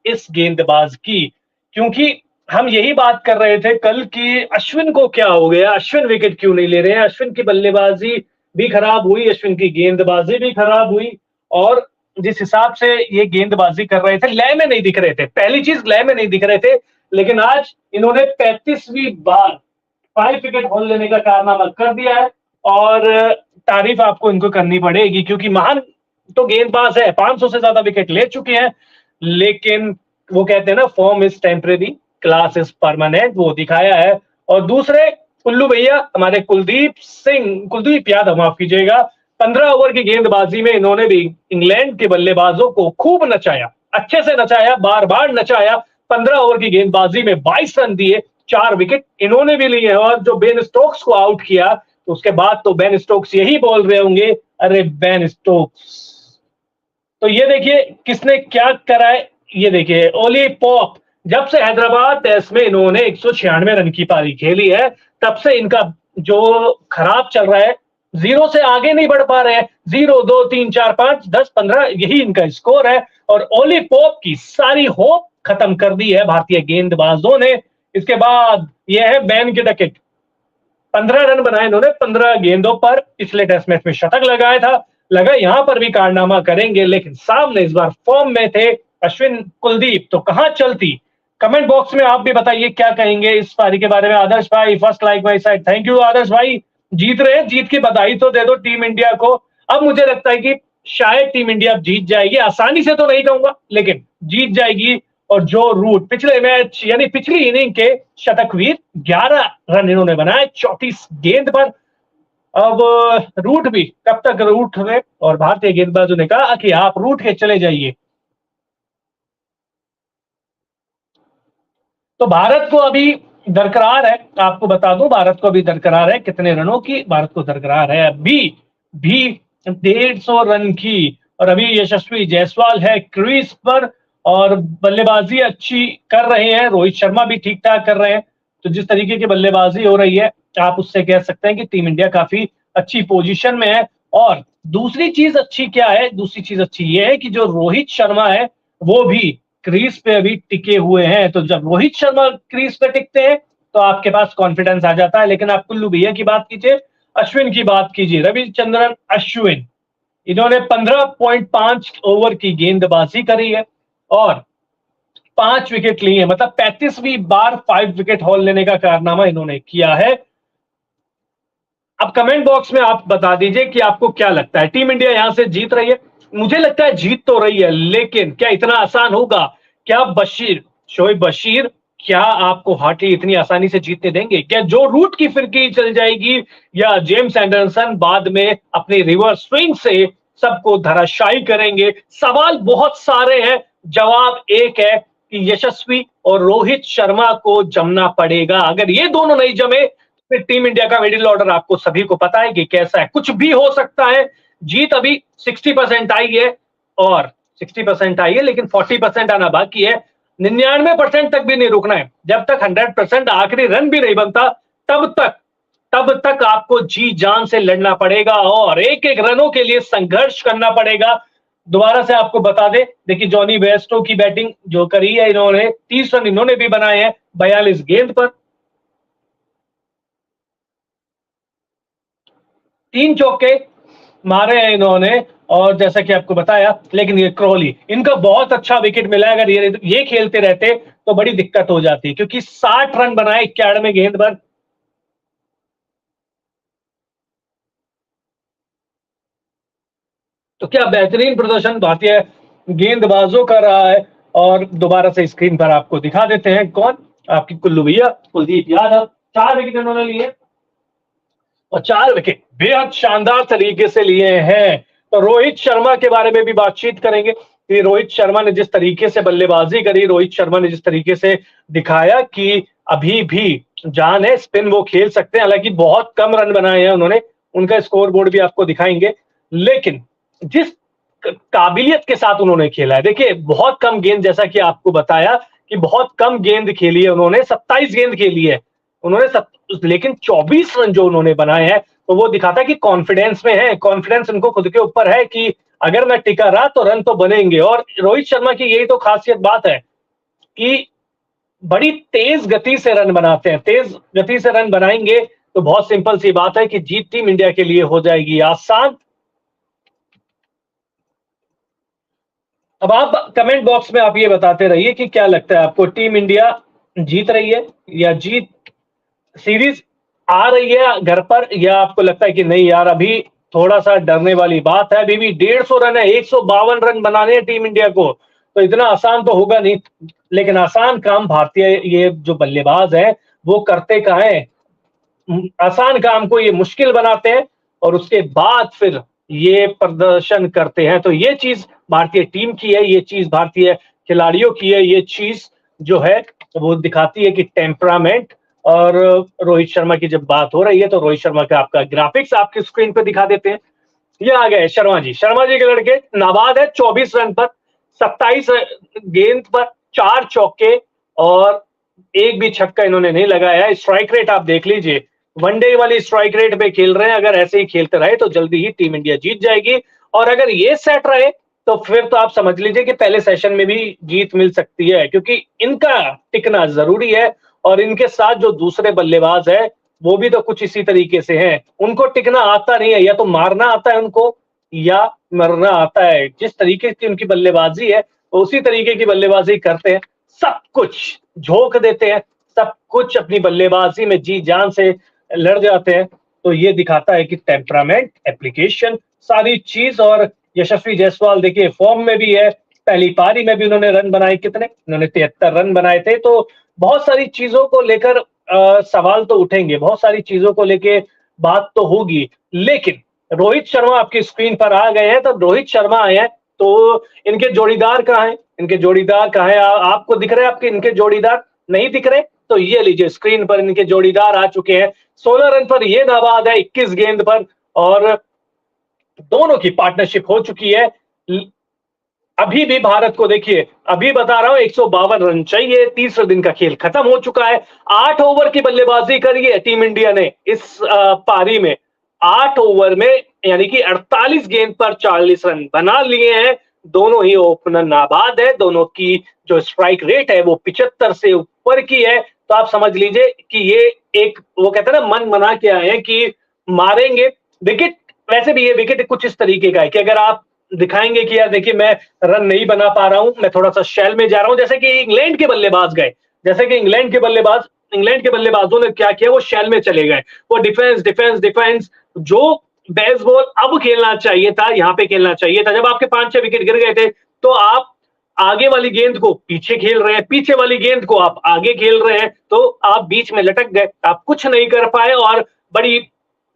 इस गेंदबाज की, क्योंकि हम यही बात कर रहे थे कल कि अश्विन को क्या हो गया, अश्विन विकेट क्यों नहीं ले रहे हैं, अश्विन की बल्लेबाजी भी खराब हुई, अश्विन की गेंदबाजी भी खराब हुई, और जिस हिसाब से ये गेंदबाजी कर रहे थे लय में नहीं दिख रहे थे। पहली चीज लय में नहीं दिख रहे थे, लेकिन आज इन्होंने 35वीं बार 5 विकेट हॉल लेने का कारनामा कर दिया है, और तारीफ आपको इनको करनी पड़ेगी, क्योंकि महान तो गेंदबाज है, 500 से ज्यादा विकेट ले चुके हैं, लेकिन वो कहते हैं ना, form is temporary, class is permanent, वो दिखाया है। और दूसरे कुल्लू भैया हमारे कुलदीप यादव, माफ कीजिएगा, 15 ओवर की गेंदबाजी में इन्होंने भी इंग्लैंड के बल्लेबाजों को खूब नचाया, अच्छे से नचाया, बार बार नचाया। 15 ओवर की गेंदबाजी में 22 रन दिए, 4 विकेट इन्होंने भी लिए, और जो बेन स्टोक्स को आउट किया, तो उसके बाद तो बेन स्टोक्स यही बोल रहे होंगे, अरे बेन स्टोक्स। तो ये देखिए किसने क्या करा है, ये देखिए ओली पॉप, जब से हैदराबाद टेस्ट में इन्होंने 196 रन की पारी खेली है, तब से इनका जो खराब चल रहा है, 0 से आगे नहीं बढ़ पा रहे हैं, 0, 2, 3, 4, 5, 10, 15 यही इनका स्कोर है, और ओली पॉप की सारी होप खत्म कर दी है भारतीय गेंदबाजों ने। इसके बाद यह है बैन के डकेट, 15 रन बनाए इन्होंने 15 गेंदों पर, पिछले टेस्ट मैच में शतक लगाया था, लगा यहां पर भी कारनामा करेंगे, लेकिन सामने इस बार फॉर्म में थे अश्विन कुलदीप, तो कहां चलती। कमेंट बॉक्स में आप भी बताइए क्या कहेंगे इस पारी के बारे में। आदर्श भाई first like my side, thank you Adarsh भाई। जीत रहे हैं, जीत की बधाई तो दे दो टीम इंडिया को। अब मुझे लगता है कि शायद टीम इंडिया जीत जाएगी, आसानी से तो नहीं कहूंगा, लेकिन जीत जाएगी। और जो रूट पिछले मैच यानी पिछली इनिंग के शतकवीर, 11 रन इन्होंने बनाए 34 गेंद पर। अब रूट भी कब तक रूट रहे, और भारतीय गेंदबाजों ने कहा कि आप रूट के चले जाइए। तो भारत को अभी दरकरार है, आपको बता दूं, भारत को अभी दरकरार है, कितने रनों की भारत को दरकरार है, अभी भी 150 रन की। और अभी यशस्वी जायसवाल है क्रीज पर, और बल्लेबाजी अच्छी कर रहे हैं, रोहित शर्मा भी ठीक ठाक कर रहे हैं। तो जिस तरीके की बल्लेबाजी हो रही है, आप उससे कह सकते हैं कि टीम इंडिया काफी अच्छी पोजीशन में है। और दूसरी चीज अच्छी क्या है, दूसरी चीज अच्छी यह है कि जो रोहित शर्मा है वो भी क्रीज पे अभी टिके हुए हैं। तो जब रोहित शर्मा क्रीज पे टिकते हैं तो आपके पास कॉन्फिडेंस आ जाता है। लेकिन आप कुल्लू भैया की बात कीजिए, अश्विन की बात कीजिए, रविचंद्रन अश्विन, इन्होंने 15.5 ओवर की गेंदबाजी करी है और 5 विकेट लिए, मतलब 35वीं बार 5 विकेट हॉल लेने का कारनामा इन्होंने किया है। अब कमेंट बॉक्स में आप बता दीजिए कि आपको क्या लगता है, टीम इंडिया यहां से जीत रही है। मुझे लगता है जीत तो रही है, लेकिन क्या इतना आसान होगा? क्या शोएब बशीर क्या आपको हार्टली इतनी आसानी से जीतने देंगे? क्या जो रूट की फिरकी चल जाएगी, या जेम्स एंडरसन बाद में अपनी रिवर्स स्विंग से सबको धराशायी करेंगे? सवाल बहुत सारे हैं, जवाब एक है कि यशस्वी और रोहित शर्मा को जमना पड़ेगा। अगर ये दोनों नहीं जमे, फिर टीम इंडिया का मिडिल ऑर्डर आपको सभी को पता है कि कैसा है, कुछ भी हो सकता है। जीत अभी 60% आई है, और 60% आई है, लेकिन 40% आना बाकी है। 99% तक भी नहीं रुकना है, जब तक 100% आखिरी रन भी नहीं बनता, तब तक आपको जी जान से लड़ना पड़ेगा, और एक एक रनों के लिए संघर्ष करना पड़ेगा। दोबारा से आपको बता दें, देखिए जॉनी बेयरस्टो की बैटिंग जो करी है इन्होंने, 30 रन इन्होंने भी बनाए हैं 42 गेंद पर, 3 चौके मारे हैं इन्होंने, और जैसा कि आपको बताया। लेकिन ये क्रोली, इनका बहुत अच्छा विकेट मिला है, अगर ये खेलते रहते तो बड़ी दिक्कत हो जाती, क्योंकि 60 रन बनाए 91 गेंद पर। तो क्या बेहतरीन प्रदर्शन भारतीय गेंदबाजों का रहा है। और दोबारा से स्क्रीन पर आपको दिखा देते हैं कौन, आपकी कुल्लू भैया कुलदीप यादव, 4 विकेट इन्होंने लिए, और 4 विकेट बेहद शानदार तरीके से लिए हैं। तो रोहित शर्मा के बारे में भी बातचीत करेंगे कि रोहित शर्मा ने जिस तरीके से बल्लेबाजी करी, रोहित शर्मा ने जिस तरीके से दिखाया कि अभी भी जान है, स्पिन वो खेल सकते हैं। हालांकि बहुत कम रन बनाए हैं उन्होंने, उनका स्कोर बोर्ड भी आपको दिखाएंगे, लेकिन जिस काबिलियत के साथ उन्होंने खेला है, देखिए बहुत कम गेंद, जैसा कि आपको बताया कि बहुत कम गेंद खेली है उन्होंने, 27 गेंद खेली है उन्होंने, लेकिन 24 रन जो उन्होंने बनाए हैं, तो वो दिखाता है कि कॉन्फिडेंस में है, कॉन्फिडेंस उनको खुद के ऊपर है कि अगर मैं टिका रहा तो रन तो बनेंगे। और रोहित शर्मा की यही तो खासियत बात है कि बड़ी तेज गति से रन बनाते हैं, तेज गति से रन बनाएंगे तो बहुत सिंपल सी बात है कि जीत टीम इंडिया के लिए हो जाएगी आसान। अब आप कमेंट बॉक्स में आप ये बताते रहिए कि क्या लगता है आपको, टीम इंडिया जीत रही है या जीत सीरीज आ रही है घर पर, या आपको लगता है कि नहीं यार अभी थोड़ा सा डरने वाली बात है, अभी भी 150 रन है, 152 रन बनाने हैं टीम इंडिया को, तो इतना आसान तो होगा नहीं। लेकिन आसान काम भारतीय ये जो बल्लेबाज है वो करते कहाँ है, आसान काम को ये मुश्किल बनाते हैं और उसके बाद फिर ये प्रदर्शन करते हैं। तो ये चीज भारतीय टीम की है, ये चीज भारतीय खिलाड़ियों की है, ये चीज जो है वो दिखाती है कि टेम्परामेंट। और रोहित शर्मा की जब बात हो रही है तो रोहित शर्मा का आपका ग्राफिक्स आपकी स्क्रीन पर दिखा देते हैं। ये आ गए शर्मा जी, शर्मा जी के लड़के नाबाद है 24 रन पर, 27 गेंद पर 4 चौके और एक भी छक्का इन्होंने नहीं लगाया है। स्ट्राइक रेट आप देख लीजिए, वनडे वाली स्ट्राइक रेट पे खेल रहे हैं, अगर ऐसे ही खेलते रहे तो जल्दी ही टीम इंडिया जीत जाएगी। और अगर ये सेट रहे तो फिर तो आप समझ लीजिए कि पहले सेशन में भी जीत मिल सकती है, क्योंकि इनका टिकना जरूरी है और इनके साथ जो दूसरे बल्लेबाज है वो भी तो कुछ इसी तरीके से हैं, उनको टिकना आता नहीं है, या तो मारना आता है उनको या मरना आता है। जिस तरीके की उनकी बल्लेबाजी है उसी तरीके की बल्लेबाजी करते हैं, सब कुछ झोंक देते हैं, सब कुछ अपनी बल्लेबाजी में जी जान से लड़ जाते हैं। तो ये दिखाता है कि टेम्परामेंट, एप्लीकेशन, सारी चीज। और यशस्वी जायसवाल देखिए फॉर्म में भी है, पहली पारी में भी उन्होंने रन बनाए, कितने उन्होंने 73 रन बनाए थे। तो बहुत सारी चीजों को लेकर सवाल तो उठेंगे, बहुत सारी चीजों को लेके बात तो होगी, लेकिन रोहित शर्मा आपकी स्क्रीन पर आ गए हैं। तो रोहित शर्मा आए हैं तो इनके जोड़ीदार कहाँ हैं, इनके जोड़ीदार कहाँ हैं, आपको दिख रहे हैं, आपके इनके जोड़ीदार नहीं दिख रहे तो ये लीजिए स्क्रीन पर इनके जोड़ीदार आ चुके हैं। 16 रन पर ये नाबाद है 21 गेंद पर, और दोनों की पार्टनरशिप हो चुकी है। अभी भी भारत को देखिए, अभी बता रहा हूं 152 रन चाहिए, तीसरे दिन का खेल खत्म हो चुका है। 8 ओवर की बल्लेबाजी करी है टीम इंडिया ने इस पारी में, 8 ओवर में, यानी कि 48 गेंद पर 40 रन बना लिए हैं। दोनों ही ओपनर नाबाद है, दोनों की जो स्ट्राइक रेट है वो 75 से ऊपर की है। तो आप समझ लीजिए कि ये एक, वो कहते हैं ना, मन बना के आए हैं कि मारेंगे विकेट। वैसे भी ये विकेट कुछ इस तरीके का है कि अगर आप दिखाएंगे कि यार देखिए मैं रन नहीं बना पा रहा हूं, मैं थोड़ा सा शैल में जा रहा हूं, जैसे कि इंग्लैंड के बल्लेबाज गए, जैसे कि इंग्लैंड के बल्लेबाजों ने क्या किया, वो शैल में चले गए, वो डिफेंस डिफेंस डिफेंस, जो बेसबॉल अब खेलना चाहिए था, यहां पे खेलना चाहिए था। जब आपके 5-6 विकेट गिर गए थे तो आप आगे वाली गेंद को पीछे खेल रहे हैं, पीछे वाली गेंद को आप आगे खेल रहे हैं, तो आप बीच में लटक गए, आप कुछ नहीं कर पाए और बड़ी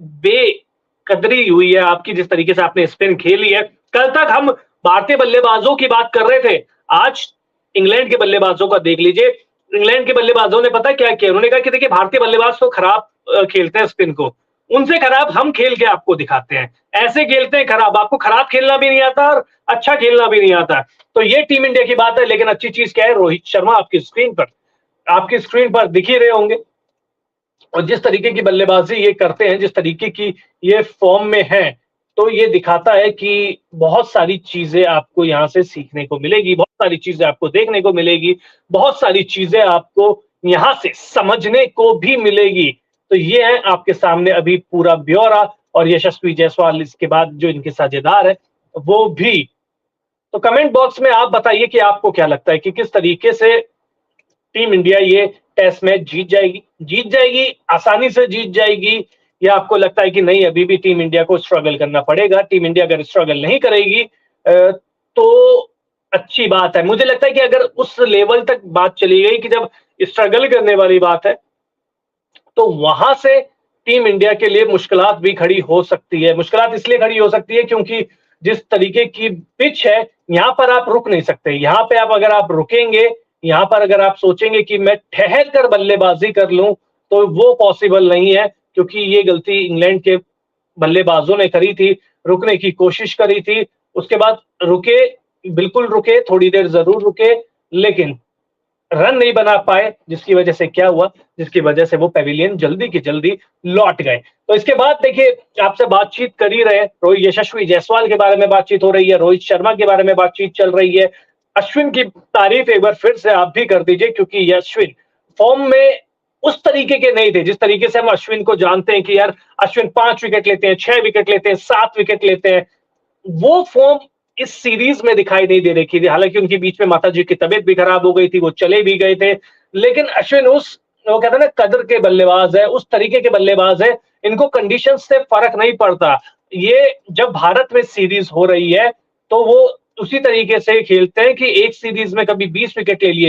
बेकदरी हुई है आपकी, जिस तरीके से आपने स्पिन खेली है। कल तक हम भारतीय बल्लेबाजों की बात कर रहे थे, आज इंग्लैंड के बल्लेबाजों का देख लीजिए। इंग्लैंड के बल्लेबाजों ने पता क्या किया, उन्होंने कहा कि देखिए भारतीय बल्लेबाज तो खराब खेलते हैं स्पिन को, उनसे खराब हम खेल के आपको दिखाते हैं, ऐसे खेलते हैं खराब, आपको खराब खेलना भी नहीं आता और अच्छा खेलना भी नहीं आता। तो ये टीम इंडिया की बात है। लेकिन अच्छी चीज क्या है, रोहित शर्मा आपकी स्क्रीन पर दिख ही रहे होंगे, और जिस तरीके की बल्लेबाजी ये करते हैं, जिस तरीके की ये फॉर्म में है, तो ये दिखाता है कि बहुत सारी चीजें आपको यहाँ से सीखने को मिलेगी, बहुत सारी चीजें आपको देखने को मिलेगी, बहुत सारी चीजें आपको यहाँ से समझने को भी मिलेगी। तो ये है आपके सामने अभी पूरा ब्यौरा, और यशस्वी जायसवाल इसके बाद जो इनके साझेदार है वो भी। तो कमेंट बॉक्स में आप बताइए कि आपको क्या लगता है कि किस तरीके से टीम इंडिया ये टेस्ट मैच जीत जाएगी, आसानी से जीत जाएगी, या आपको लगता है कि नहीं अभी भी टीम इंडिया को स्ट्रगल करना पड़ेगा। टीम इंडिया अगर स्ट्रगल नहीं करेगी तो अच्छी बात है। मुझे लगता है कि अगर उस लेवल तक बात चली गई कि जब स्ट्रगल करने वाली बात है, तो वहां से टीम इंडिया के लिए मुश्किलात भी खड़ी हो सकती है। मुश्किलात इसलिए खड़ी हो सकती है क्योंकि जिस तरीके की पिच है, यहाँ पर आप रुक नहीं सकते। यहाँ पे अगर आप रुकेंगे, यहाँ पर अगर आप सोचेंगे कि मैं ठहर कर बल्लेबाजी कर लूं, तो वो पॉसिबल नहीं है, क्योंकि ये गलती इंग्लैंड के बल्लेबाजों ने करी थी, रुकने की कोशिश करी थी, उसके बाद रुके, बिल्कुल रुके, थोड़ी देर जरूर रुके, लेकिन रन नहीं बना पाए, जिसकी वजह से क्या हुआ, जिसकी वजह से वो पेविलियन जल्दी की जल्दी लौट गए। तो इसके बाद देखिए, आपसे बातचीत कर ही रहे, रोहित यशस्वी जायसवाल के बारे में बातचीत हो रही है, रोहित शर्मा के बारे में बातचीत चल रही है, अश्विन की तारीफ एक बार फिर से आप भी कर दीजिए, क्योंकि ये अश्विन फॉर्म में उस तरीके के नहीं थे जिस तरीके से हम अश्विन को जानते हैं कि यार अश्विन 5 विकेट लेते हैं, 6 विकेट लेते हैं, 7 विकेट लेते हैं। वो फॉर्म इस सीरीज में दिखाई नहीं दे रही थी। हालांकि उनके बीच में माताजी की तबीयत भी खराब हो गई थी, वो चले भी गए थे, लेकिन अश्विन उस, वो कहते हैं ना, कदर के बल्लेबाज है, उस तरीके के बल्लेबाज है, इनको कंडीशन से फर्क नहीं पड़ता। ये जब भारत में सीरीज हो रही है तो वो उसी तरीके से खेलते हैं कि एक सीरीज में कभी 20 विकेट ले लिए